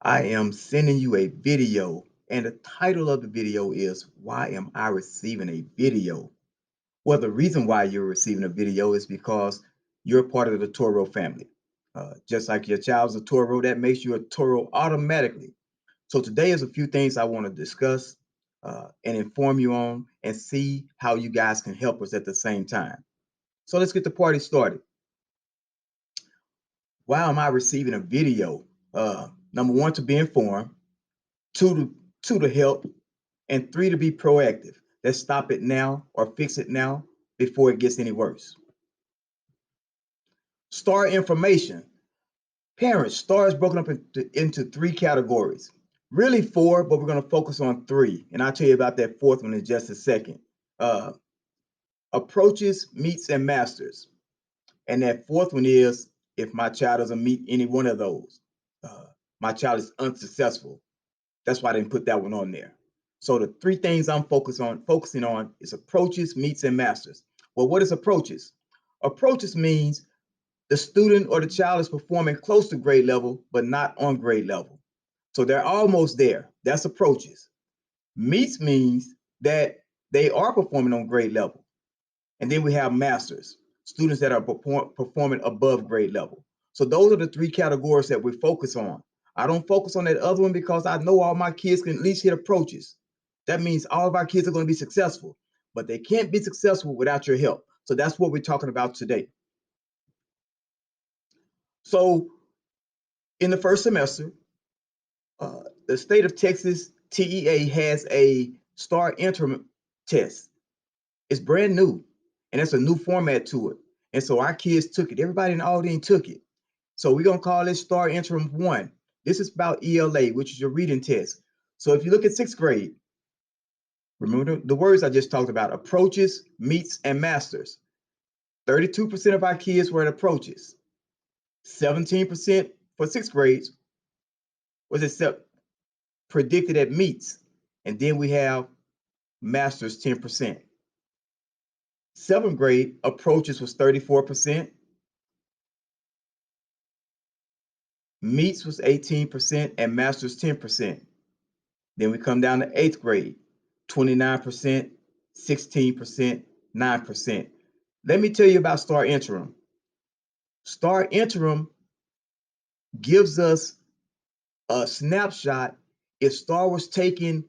I am sending you a video, and the title of the video is Why Am I Receiving a Video? Well, the reason why you're receiving a video is because you're part of the Toro family. Just like your child's a Toro, that makes you a Toro automatically. So today is a few things I want to discuss and inform you on and see how you guys can help us at the same time. So let's get the party started. Why am I receiving a video? Number one, to be informed. Two to help, and three to be proactive. Let's stop it now or fix it now before it gets any worse. Star information. Parents, star is broken up into three categories. Really four, but we're going to focus on three. And I'll tell you about that fourth one in just a second. Uh, Approaches, meets, and masters. And that fourth one is if my child doesn't meet any one of those, uh, my child is unsuccessful. That's why I didn't put that one on there. So the three things I'm focusing on is approaches, meets, and masters. Well, what is approaches? Approaches means the student or the child is performing close to grade level, but not on grade level. So they're almost there. That's approaches. Meets means that they are performing on grade level. And then we have masters, students that are performing above grade level. So those are the three categories that we focus on. I don't focus on that other one because I know all my kids can at least hit approaches. That means all of our kids are going to be successful, but they can't be successful without your help. So that's what we're talking about today. So in the first semester, the state of Texas TEA has a STAR interim test. It's brand new, and it's a new format to it. And so our kids took it. Everybody in the audience took it. So we're going to call this STAR Interim 1. This is about ELA, which is your reading test. So if you look at sixth grade, remember the words I just talked about, approaches, meets, and masters. 32% of our kids were at approaches. 17% for sixth grades was accept predicted at meets. And then we have masters 10%. Seventh grade approaches was 34%. Meets was 18% and masters 10%. Then we come down to eighth grade, 29%, 16%, 9%. Let me tell you about Star Interim. Star Interim gives us a snapshot. If Star was taken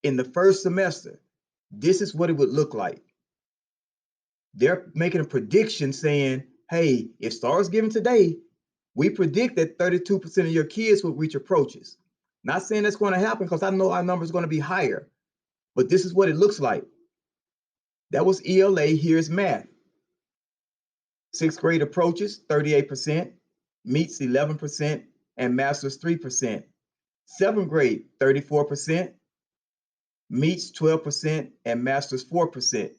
in the first semester, this is what it would look like. They're making a prediction saying, hey, if Star is given today, we predict that 32% of your kids will reach approaches. Not saying that's going to happen because I know our number is going to be higher, but this is what it looks like. That was ELA. Here's math. Sixth grade approaches, 38%, meets 11%, and masters 3%. Seventh grade, 34%, meets 12%, and masters 4%.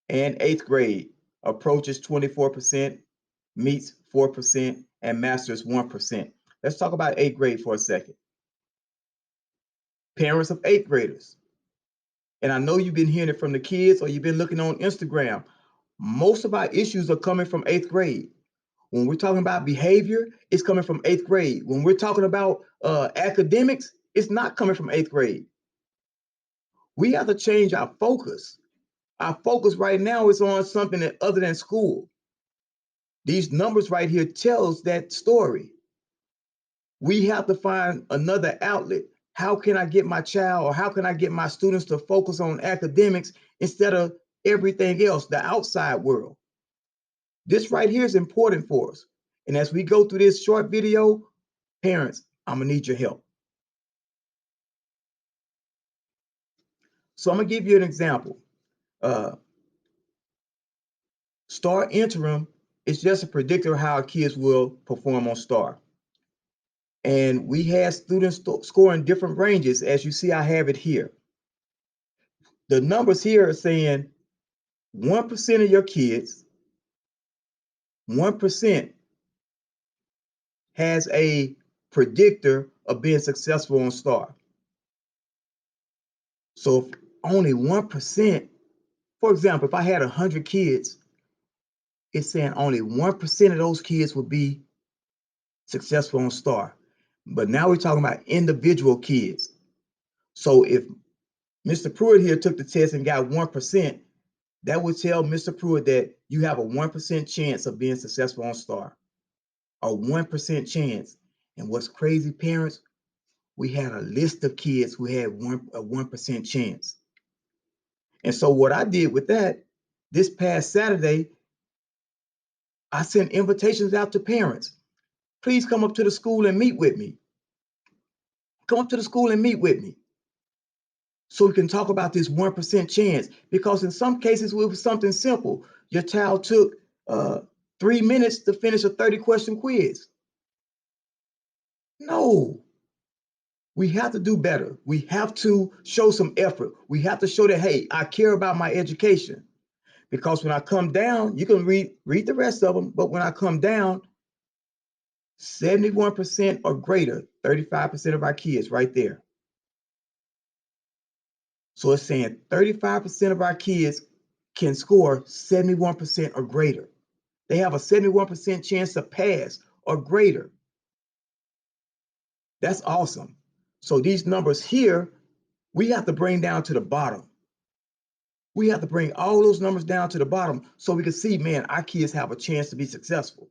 And eighth grade, approaches 24%, meets 4%, and masters 1%. Let's talk about eighth grade for a second. Parents of eighth graders, and I know you've been hearing it from the kids or you've been looking on Instagram, most of our issues are coming from eighth grade. When we're talking about behavior, it's coming from eighth grade. When we're talking about academics, it's not coming from eighth grade. We have to change our focus. Our focus right now is on something that other than school. These numbers right here tells that story. We have to find another outlet. How can I get my child or how can I get my students to focus on academics instead of everything else, the outside world? This right here is important for us. And as we go through this short video, parents, I'm gonna need your help. So I'm gonna give you an example. Uh, STAR interim is just a predictor of how our kids will perform on STAR. And we had students scoring different ranges. As you see, I have it here. The numbers here are saying 1% of your kids, 1% has a predictor of being successful on STAR. So if only 1%, for example, if I had 100 kids, it's saying only 1% of those kids will be successful on STAR. But now we're talking about individual kids. So if Mr. Pruitt here took the test and got 1%, that would tell Mr. Pruitt that you have a 1% chance of being successful on STAR. A 1% chance. And what's crazy, parents, we had a list of kids who had a 1% chance. And so what I did with that, this past Saturday, I sent invitations out to parents. Please come up to the school and meet with me. Come up to the school and meet with me so we can talk about this 1% chance. Because in some cases, it was something simple. Your child took 3 minutes to finish a 30-question quiz. No, we have to do better. We have to show some effort. We have to show that, hey, I care about my education. Because when I come down, you can read the rest of them, but when I come down, 71% or greater, 35% of our kids right there. So it's saying 35% of our kids can score 71% or greater. They have a 71% chance to pass or greater. That's awesome. So these numbers here, we have to bring down to the bottom. We have to bring all those numbers down to the bottom so we can see, man, our kids have a chance to be successful.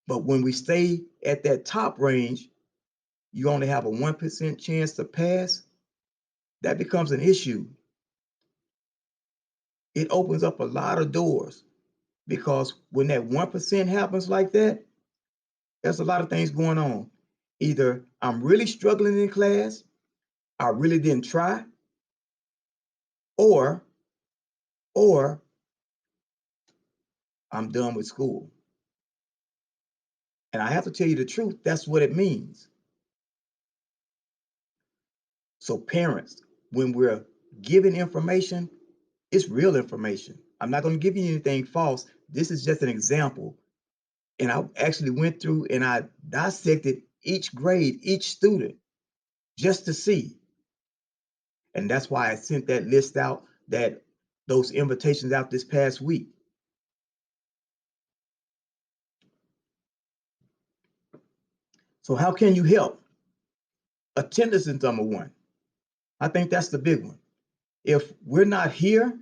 But when we stay at that top range, you only have a 1% chance to pass. That becomes an issue. It opens up a lot of doors because when that 1% happens like that, there's a lot of things going on. Either I'm really struggling in class, I really didn't try, or or I'm done with school. And I have to tell you the truth, that's what it means. So parents, when we're giving information, it's real information. I'm not going to give you anything false. This is just an example. And I actually went through and I dissected each grade, each student, just to see. And that's why I sent that list out, those invitations out this past week. So how can you help? Attendance is number one. I think that's the big one. If we're not here,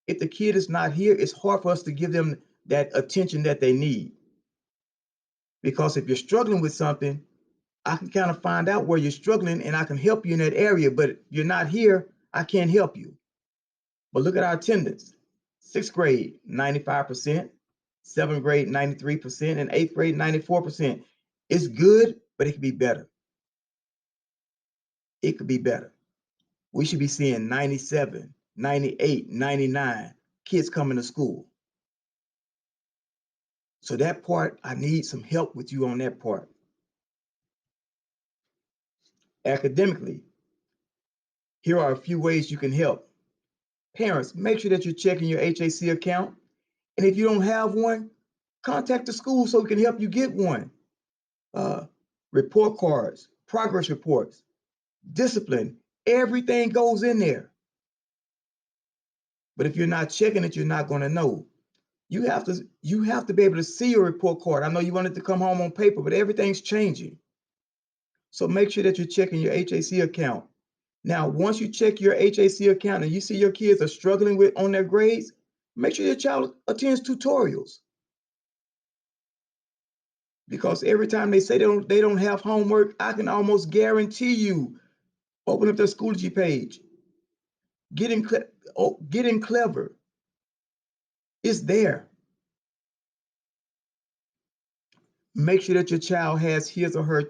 if the kid is not here, it's hard for us to give them that attention that they need. Because if you're struggling with something, I can kind of find out where you're struggling and I can help you in that area. But if you're not here, I can't help you. But look at our attendance. Sixth grade, 95%, seventh grade, 93%, and eighth grade, 94%. It's good, but it could be better. It could be better. We should be seeing 97, 98, 99 kids coming to school. So that part, I need some help with you on that part. Academically, here are a few ways you can help. Parents, make sure that you're checking your HAC account. And if you don't have one, contact the school so we can help you get one. Uh, Report cards, progress reports, discipline, everything goes in there. But if you're not checking it, you're not going to know. You have to be able to see your report card. I know you want it to come home on paper, but everything's changing. So make sure that you're checking your HAC account. Now, once you check your HAC account and you see your kids are struggling with on their grades, make sure your child attends tutorials. Because every time they say they don't have homework, I can almost guarantee you, open up their Schoology page, getting clever. It's there. Make sure that your child has his or her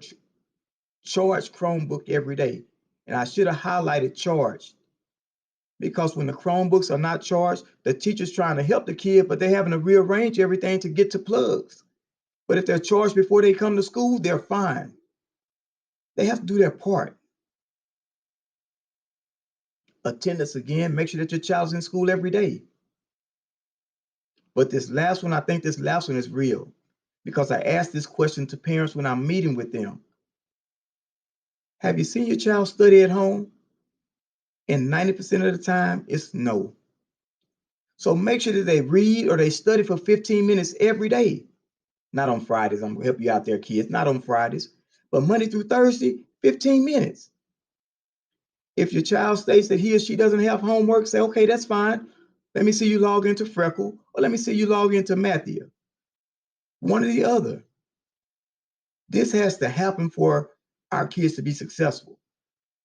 charged Chromebook every day. And I should have highlighted charged because when the Chromebooks are not charged, the teacher's trying to help the kid, but they're having to rearrange everything to get to plugs. But if they're charged before they come to school, they're fine. They have to do their part. Attendance again, make sure that your child's in school every day. But this last one, I think this last one is real because I asked this question to parents when I'm meeting with them. Have you seen your child study at home? And 90% of the time, it's no. So make sure that they read or they study for 15 minutes every day. Not on Fridays. I'm gonna help you out there, kids. Not on Fridays, but Monday through Thursday, 15 minutes. If your child states that he or she doesn't have homework, say, okay, that's fine. Let me see you log into Freckle, or let me see you log into Matthew. One or the other. This has to happen for our kids to be successful.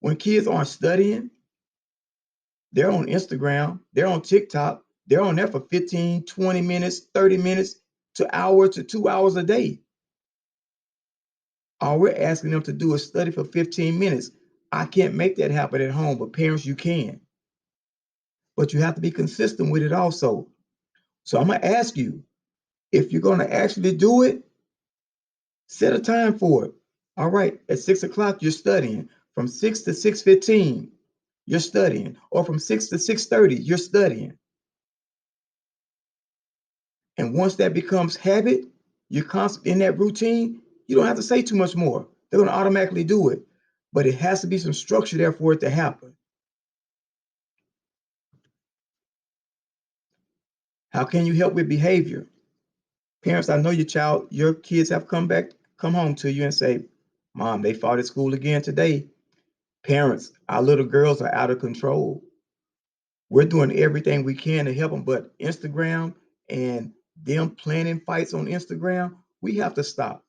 When kids aren't studying, they're on Instagram, they're on TikTok, they're on there for 15, 20 minutes, 30 minutes to hour to 2 hours a day. All we're asking them to do is study for 15 minutes. I can't make that happen at home, but parents, you can. But you have to be consistent with it also. So I'm going to ask you, if you're going to actually do it, set a time for it. All right, at 6 o'clock, you're studying. From 6 to 6:15, you're studying. Or from 6 to 6:30, you're studying. And once that becomes habit, you're constant in that routine, you don't have to say too much more. They're going to automatically do it. But it has to be some structure there for it to happen. How can you help with behavior? Parents, I know your kids have come home to you and say, Mom, they fought at school again today. Parents, our little girls are out of control. We're doing everything we can to help them, but Instagram and them planning fights on Instagram, we have to stop.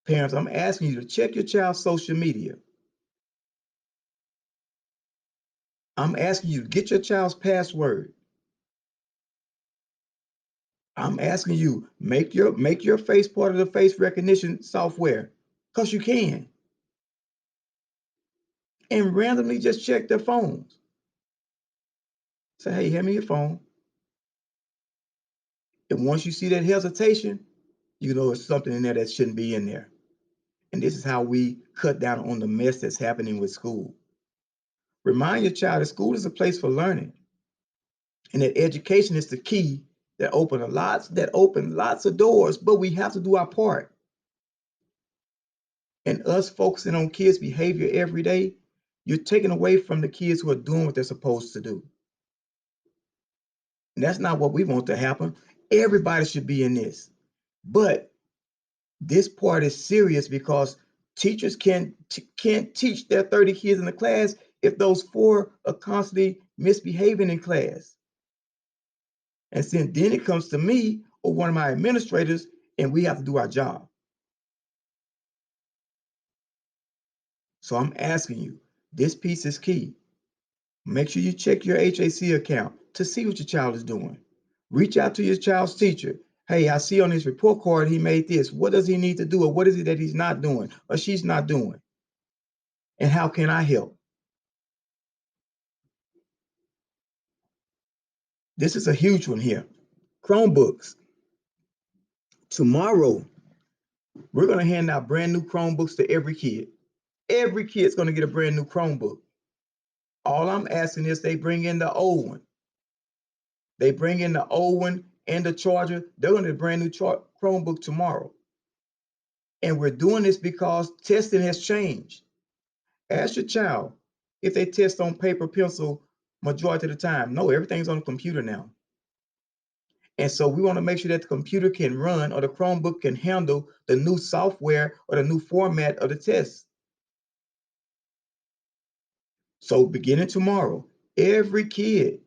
Parents, I'm asking you to check your child's social media. I'm asking you to get your child's password. I'm asking you make your face part of the face recognition software, because you can. And randomly just check their phones. Say, hey, hand me your phone. And once you see that hesitation, you know there's something in there that shouldn't be in there. And this is how we cut down on the mess that's happening with school. Remind your child that school is a place for learning, and that education is the key that open lots of doors, but we have to do our part. And us focusing on kids' behavior every day, you're taking away from the kids who are doing what they're supposed to do. And that's not what we want to happen. Everybody should be in this. But this part is serious because teachers can't teach their 30 kids in the class if those 4 are constantly misbehaving in class. And then it comes to me or one of my administrators, and we have to do our job. So I'm asking you, this piece is key. Make sure you check your HAC account to see what your child is doing. Reach out to your child's teacher. Hey, I see on his report card he made this. What does he need to do, or what is it that he's not doing or she's not doing? And how can I help? This is a huge one here. Chromebooks. Tomorrow, we're going to hand out brand new Chromebooks to every kid. Every kid's going to get a brand new Chromebook. All I'm asking is they bring in the old one. They bring in the old one and the charger. They're going to get a brand new Chromebook tomorrow. And we're doing this because testing has changed. Ask your child if they test on paper, pencil majority of the time. No, everything's on the computer now. And so we want to make sure that the computer can run or the Chromebook can handle the new software or the new format of the test. So beginning tomorrow, every kid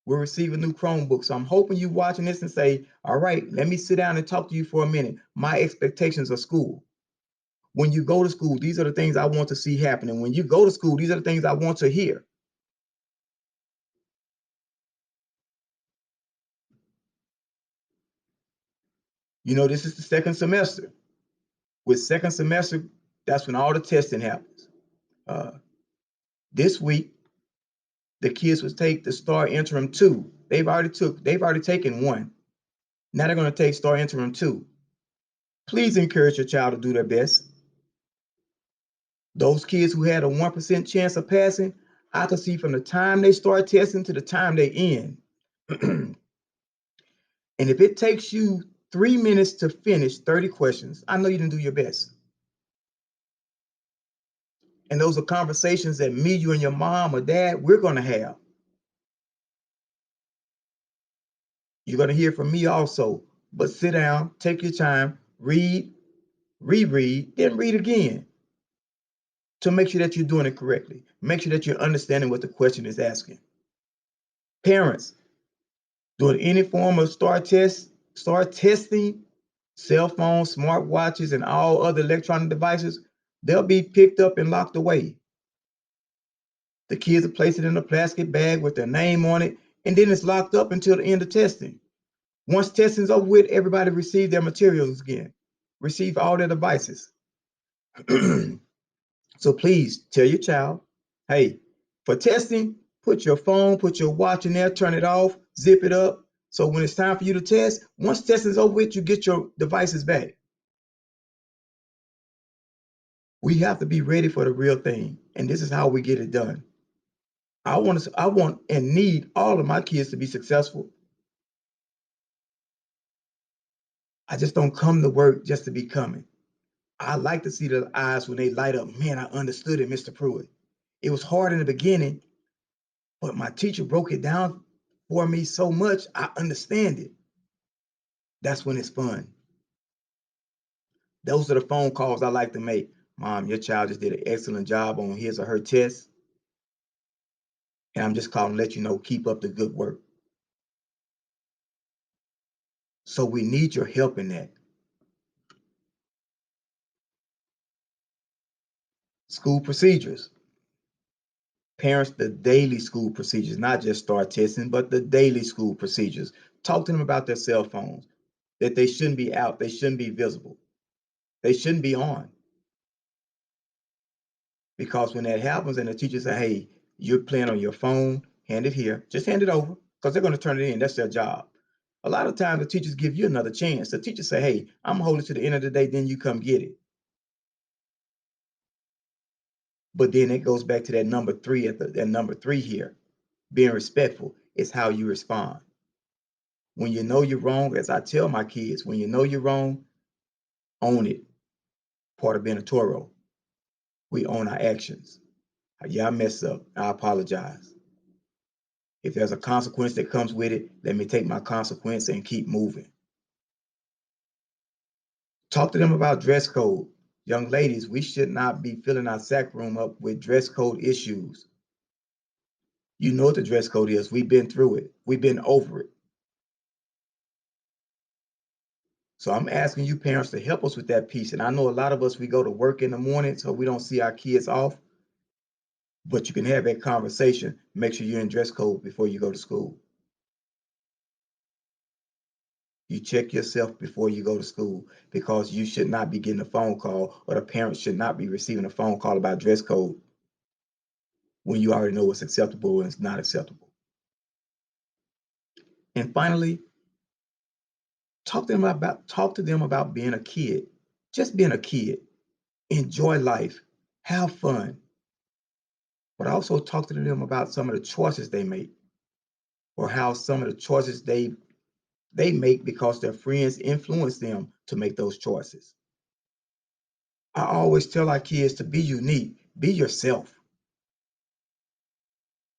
will receive a new Chromebook. So I'm hoping you watching this and say, all right, let me sit down and talk to you for a minute. My expectations of school. When you go to school, these are the things I want to see happening. When you go to school, these are the things I want to hear. You know, this is the second semester. With second semester, that's when all the testing happens. Uh, this week, the kids would take the STAR interim 2. They've already taken one. Now they're going to take STAR interim 2. Please encourage your child to do their best. Those kids who had a 1% chance of passing, I can see from the time they start testing to the time they end. And if it takes you 3 minutes to finish 30 questions, I know you didn't do your best. And those are conversations that me, you, and your mom or dad, we're going to have. You're going to hear from me also. But sit down, take your time, read, reread, then read again to make sure that you're doing it correctly. Make sure that you're understanding what the question is asking. Parents, doing any form of start testing, cell phones, smartwatches, and all other electronic devices, they'll be picked up and locked away. The kids will place it in a plastic bag with their name on it, and then it's locked up until the end of testing. Once testing's over with, everybody receive their materials again, receive all their devices. So please tell your child, hey, for testing, put your phone, put your watch in there, turn it off, zip it up. So when it's time for you to test, once testing's over with, you get your devices back. We have to be ready for the real thing, and this is how we get it done. I want and need all of my kids to be successful. I just don't come to work just to be coming. I like to see the eyes when they light up. Man, I understood it, Mr. Pruitt. It was hard in the beginning, but my teacher broke it down for me so much, I understand it. That's when it's fun. Those are the phone calls I like to make. Mom, your child just did an excellent job on his or her test. And I'm just calling to let you know, keep up the good work. So we need your help in that. School procedures. Parents, the daily school procedures, not just start testing, but the daily school procedures. Talk to them about their cell phones, that they shouldn't be out, they shouldn't be visible, they shouldn't be on. Because when that happens and the teacher say, hey, you're playing on your phone, hand it here, just hand it over, because they're going to turn it in. That's their job. A lot of times the teachers give you another chance. The teacher say, hey, I'm holding to the end of the day, then you come get it. But then it goes back to that number three that number three here. Being respectful is how you respond. When you know you're wrong, as I tell my kids, when you know you're wrong, own it. Part of being a Toro. We own our actions. Yeah, I messed up. I apologize. If there's a consequence that comes with it, let me take my consequence and keep moving. Talk to them about dress code. Young ladies, we should not be filling our sack room up with dress code issues. You know what the dress code is. We've been through it. We've been over it. So I'm asking you parents to help us with that piece. And I know a lot of us, we go to work in the morning so we don't see our kids off, but you can have that conversation. Make sure you're in dress code before you go to school. You check yourself before you go to school because you should not be getting a phone call or the parents should not be receiving a phone call about dress code when you already know what's acceptable and it's not acceptable. And finally, talk to them about being a kid. Just being a kid. Enjoy life. Have fun. But also talk to them about some of the choices they make or how some of the choices they make because their friends influence them to make those choices. I always tell our kids to be unique, be yourself.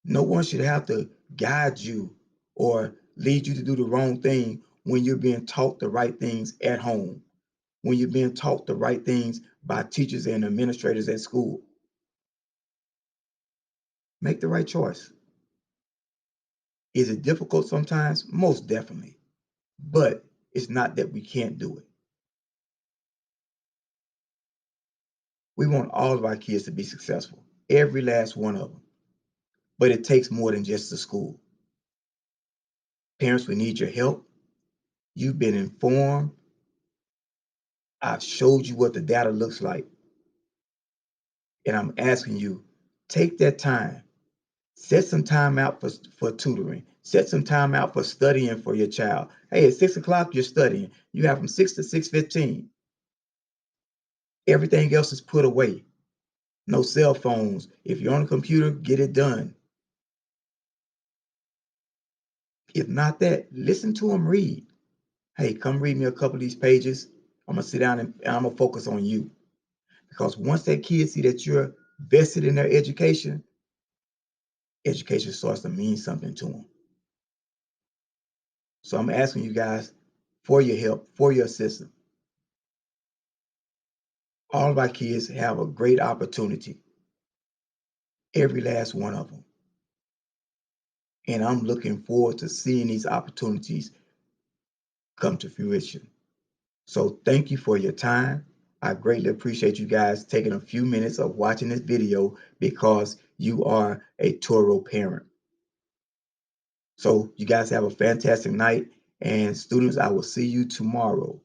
No one should have to guide you or lead you to do the wrong thing when you're being taught the right things at home, when you're being taught the right things by teachers and administrators at school. Make the right choice. Is it difficult sometimes? Most definitely. But it's not that we can't do it. We want all of our kids to be successful, every last one of them. But it takes more than just the school. Parents, we need your help. You've been informed. I've showed you what the data looks like. And I'm asking you, take that time. Set some time out for tutoring. Set some time out for studying for your child. Hey, at 6 o'clock, you're studying. You have from 6 to 6:15. Everything else is put away. No cell phones. If you're on a computer, get it done. If not that, listen to them read. Hey, come read me a couple of these pages. I'm gonna sit down and I'm gonna focus on you. Because once that kid see that you're vested in their education, education starts to mean something to them. So I'm asking you guys for your help, for your assistance. All of our kids have a great opportunity, every last one of them. And I'm looking forward to seeing these opportunities come to fruition. So thank you for your time. I greatly appreciate you guys taking a few minutes of watching this video because you are a Toro parent. So you guys have a fantastic night. And students, I will see you tomorrow.